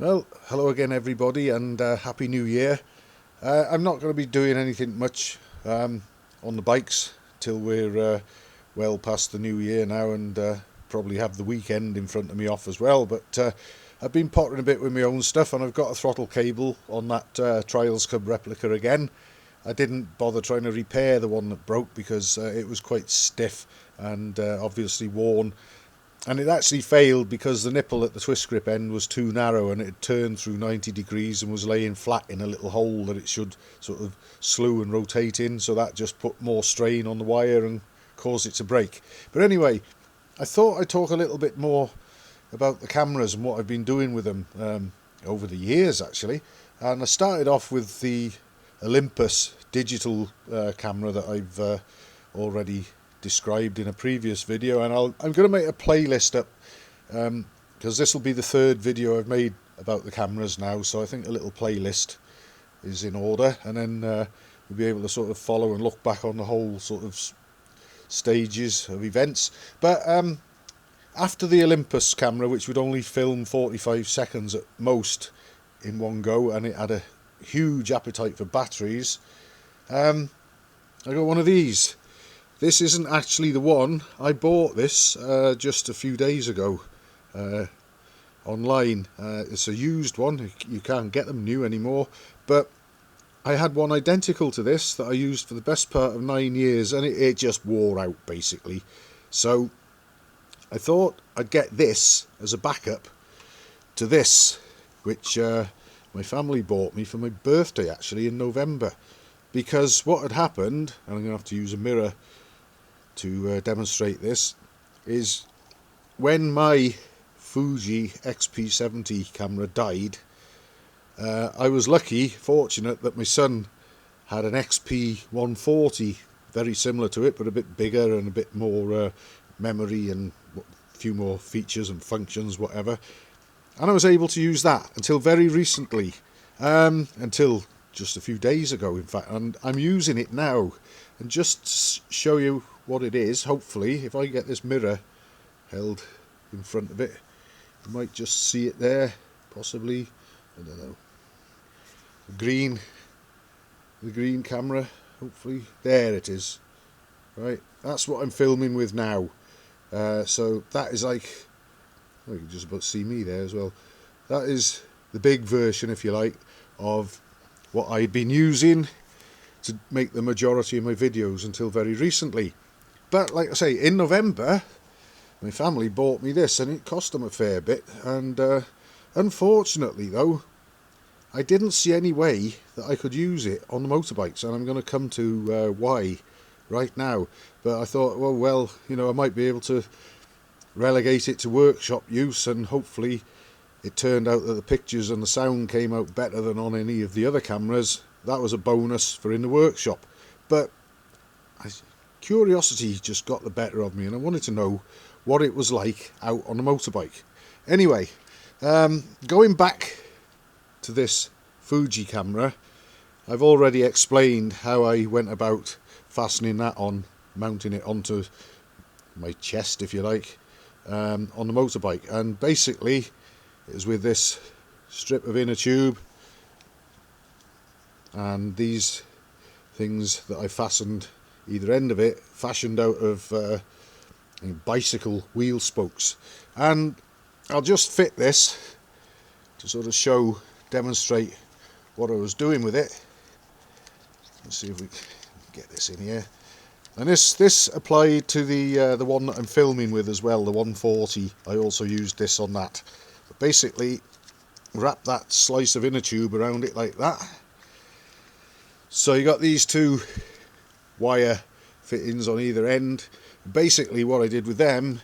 Well, hello again everybody, and Happy New Year. I'm not going to be doing anything much on the bikes till we're well past the new year now, and probably have the weekend in front of me off as well. But I've been pottering a bit with my own stuff, and I've got a throttle cable on that Trials Cub replica again. I didn't bother trying to repair the one that broke because it was quite stiff and obviously worn. And it actually failed because the nipple at the twist grip end was too narrow, and it had turned through 90 degrees and was laying flat in a little hole that it should sort of slew and rotate in, so that just put more strain on the wire and caused it to break. But anyway, I thought I'd talk a little bit more about the cameras and what I've been doing with them over the years actually. And I started off with the Olympus digital camera that I've already described in a previous video, and I'm going to make a playlist up because this will be the third video I've made about the cameras now, so I think a little playlist is in order, and then we'll be able to sort of follow and look back on the whole sort of stages of events. But after the Olympus camera, which would only film 45 seconds at most in one go, and it had a huge appetite for batteries, I got one of these. This isn't actually the one. I bought this just a few days ago online. It's a used one. You can't get them new anymore. But I had one identical to this that I used for the best part of 9 years, and it just wore out basically. So I thought I'd get this as a backup to this, which my family bought me for my birthday actually in November. Because what had happened, and I'm going to have to use a mirror to demonstrate this, is when my Fuji XP70 camera died, I was fortunate that my son had an XP 140, very similar to it but a bit bigger and a bit more memory and a few more features and functions, whatever, and I was able to use that until very recently, until just a few days ago in fact, and I'm using it now. And just to show you what it is, hopefully, if I get this mirror held in front of it, you might just see it there, possibly, I don't know, the green camera, hopefully, there it is, right, that's what I'm filming with now. So that is like, well, you can just about see me there as well, that is the big version, if you like, of what I'd been using to make the majority of my videos until very recently. But like I say, in November my family bought me this, and it cost them a fair bit, and unfortunately though I didn't see any way that I could use it on the motorbikes, and I'm going to come to why right now. But I thought, well, you know, I might be able to relegate it to workshop use, and hopefully it turned out that the pictures and the sound came out better than on any of the other cameras. That was a bonus for in the workshop. But curiosity just got the better of me, and I wanted to know what it was like out on a motorbike. Anyway, going back to this Fuji camera, I've already explained how I went about fastening that on, mounting it onto my chest, if you like, on the motorbike. And basically it was with this strip of inner tube and these things that I fastened either end of it, fashioned out of bicycle wheel spokes. And I'll just fit this to sort of demonstrate what I was doing with it. Let's see if we can get this in here. And this applied to the one that I'm filming with as well, the 140. I also used this on that. But basically, wrap that slice of inner tube around it like that. So you got these two wire fittings on either end. Basically what I did with them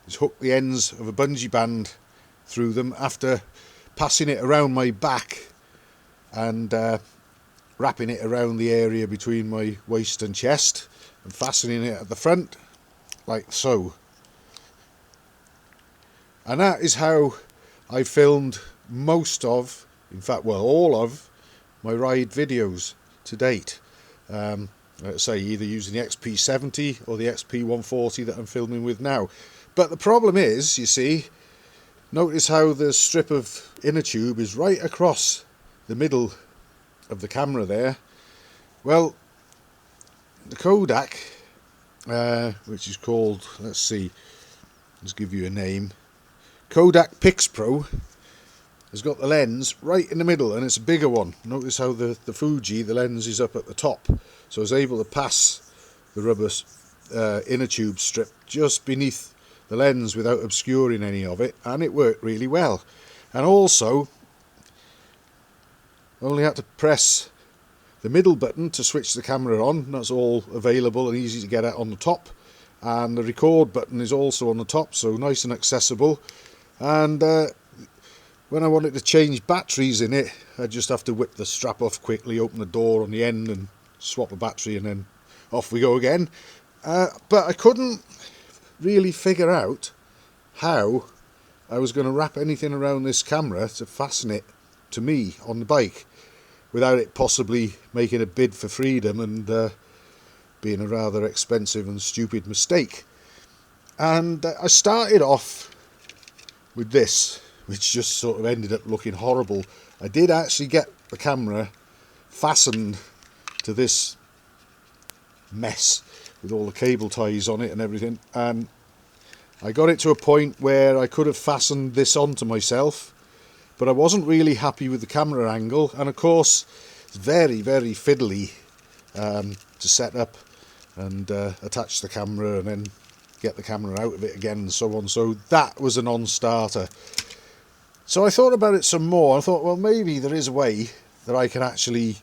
is hook the ends of a bungee band through them after passing it around my back and wrapping it around the area between my waist and chest and fastening it at the front like so. And that is how I filmed most of, in fact, well, all of my ride videos to date. Let's say either using the XP70 or the XP140 that I'm filming with now. But the problem is, you see, Notice how the strip of inner tube is right across the middle of the camera there. Well, the Kodak, which is called, let's see, let's give you a name, Kodak Pixpro, has got the lens right in the middle, and it's a bigger one. Notice how the Fuji, the lens is up at the top, so I was able to pass the rubber inner tube strip just beneath the lens without obscuring any of it, and it worked really well. And also only had to press the middle button to switch the camera on. That's all available and easy to get at on the top, and the record button is also on the top, so nice and accessible. And when I wanted to change batteries in it, I just have to whip the strap off quickly, open the door on the end and swap a battery, and then off we go again. But I couldn't really figure out how I was going to wrap anything around this camera to fasten it to me on the bike without it possibly making a bid for freedom and being a rather expensive and stupid mistake. And I started off with this, which just sort of ended up looking horrible. I did actually get the camera fastened to this mess with all the cable ties on it and everything, and I got it to a point where I could have fastened this onto myself, but I wasn't really happy with the camera angle, and of course it's very fiddly to set up and attach the camera and then get the camera out of it again and so on. So that was a non-starter. So I thought about it some more. I thought, well, maybe there is a way that I can actually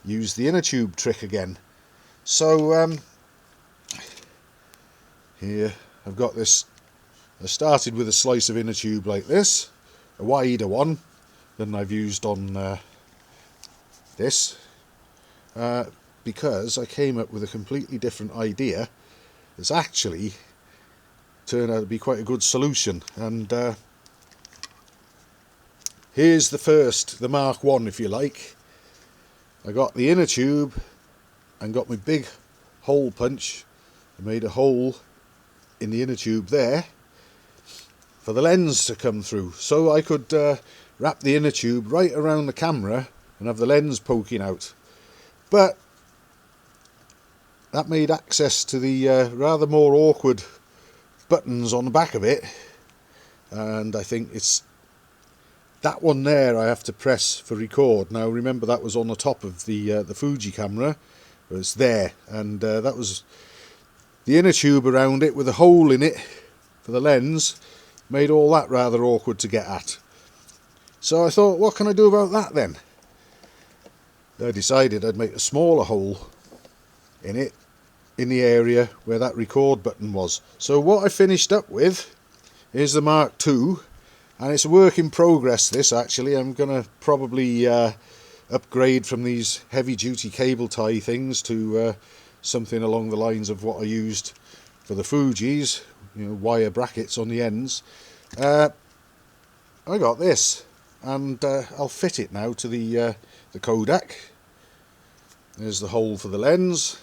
use the inner tube trick again. So here I've got this. I started with a slice of inner tube like this, a wider one than I've used on this, because I came up with a completely different idea that's actually turned out to be quite a good solution. And here's the Mark 1, if you like. I got the inner tube and got my big hole punch. I made a hole in the inner tube there for the lens to come through, so I could wrap the inner tube right around the camera and have the lens poking out. But that made access to the rather more awkward buttons on the back of it, and I think it's that one there I have to press for record. Now remember, that was on the top of the Fuji camera, but it's there, and that was the inner tube around it with a hole in it for the lens, made all that rather awkward to get at. So I thought, what can I do about that then? I decided I'd make a smaller hole in it, in the area where that record button was. So what I finished up with is the Mark II, and it's a work in progress, this actually. I'm going to probably upgrade from these heavy duty cable tie things to something along the lines of what I used for the Fujis, you know, wire brackets on the ends. I got this, and I'll fit it now to the Kodak. There's the hole for the lens.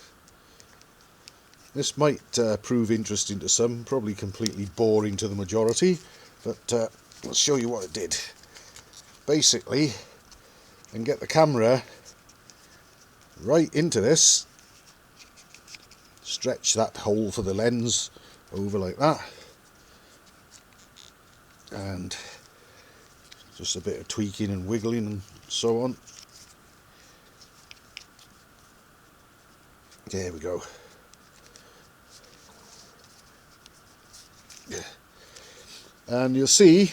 This might prove interesting to some, probably completely boring to the majority, but I'll show you what I did. Basically, and get the camera right into this, stretch that hole for the lens over like that, and just a bit of tweaking and wiggling and so on. There we go. Yeah. And you'll see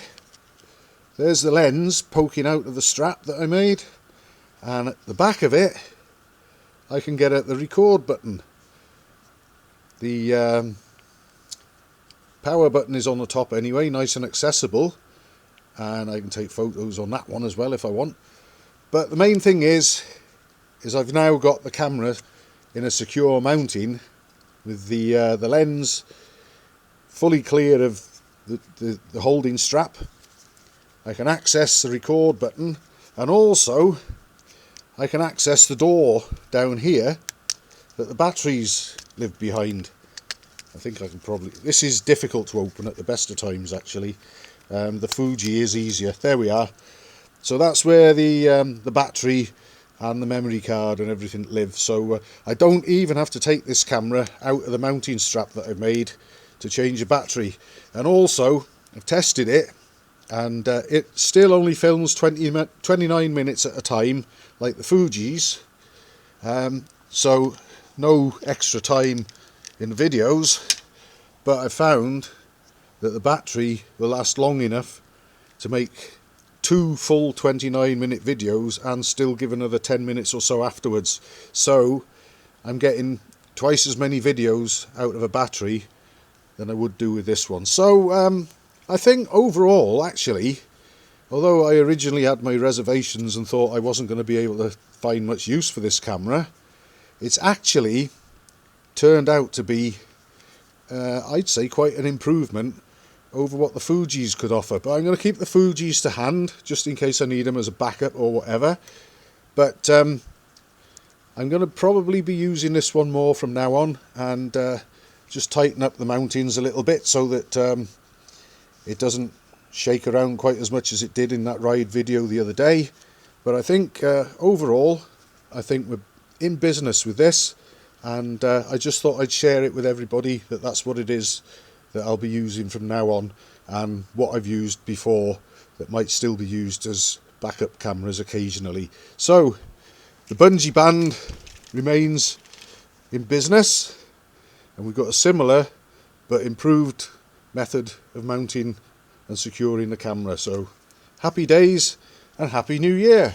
there's the lens poking out of the strap that I made, and at the back of it I can get at the record button. The power button is on the top anyway, nice and accessible, and I can take photos on that one as well if I want. But the main thing is I've now got the camera in a secure mounting with the lens fully clear of the holding strap. I can access the record button, and also I can access the door down here that the batteries live behind. I think I can probably... This is difficult to open at the best of times actually, The Fuji is easier. There we are. So that's where the battery and the memory card and everything live. So I don't even have to take this camera out of the mounting strap that I've made to change the battery. And also I've tested it, and it still only films 29 minutes at a time like the Fuji's, so no extra time in the videos, but I found that the battery will last long enough to make 2 full 29-minute videos and still give another 10 minutes or so afterwards. So I'm getting twice as many videos out of a battery than I would do with this one. So I think overall, actually, although I originally had my reservations and thought I wasn't going to be able to find much use for this camera, it's actually turned out to be, I'd say, quite an improvement over what the Fuji's could offer. But I'm going to keep the Fuji's to hand just in case I need them as a backup or whatever. But I'm going to probably be using this one more from now on, and just tighten up the mountings a little bit so that it doesn't shake around quite as much as it did in that ride video the other day. But I think overall, I think we're in business with this, and I just thought I'd share it with everybody that that's what it is that I'll be using from now on, and what I've used before that might still be used as backup cameras occasionally. So the bungee band remains in business, and we've got a similar but improved method of mounting and securing the camera. So happy days and happy new year.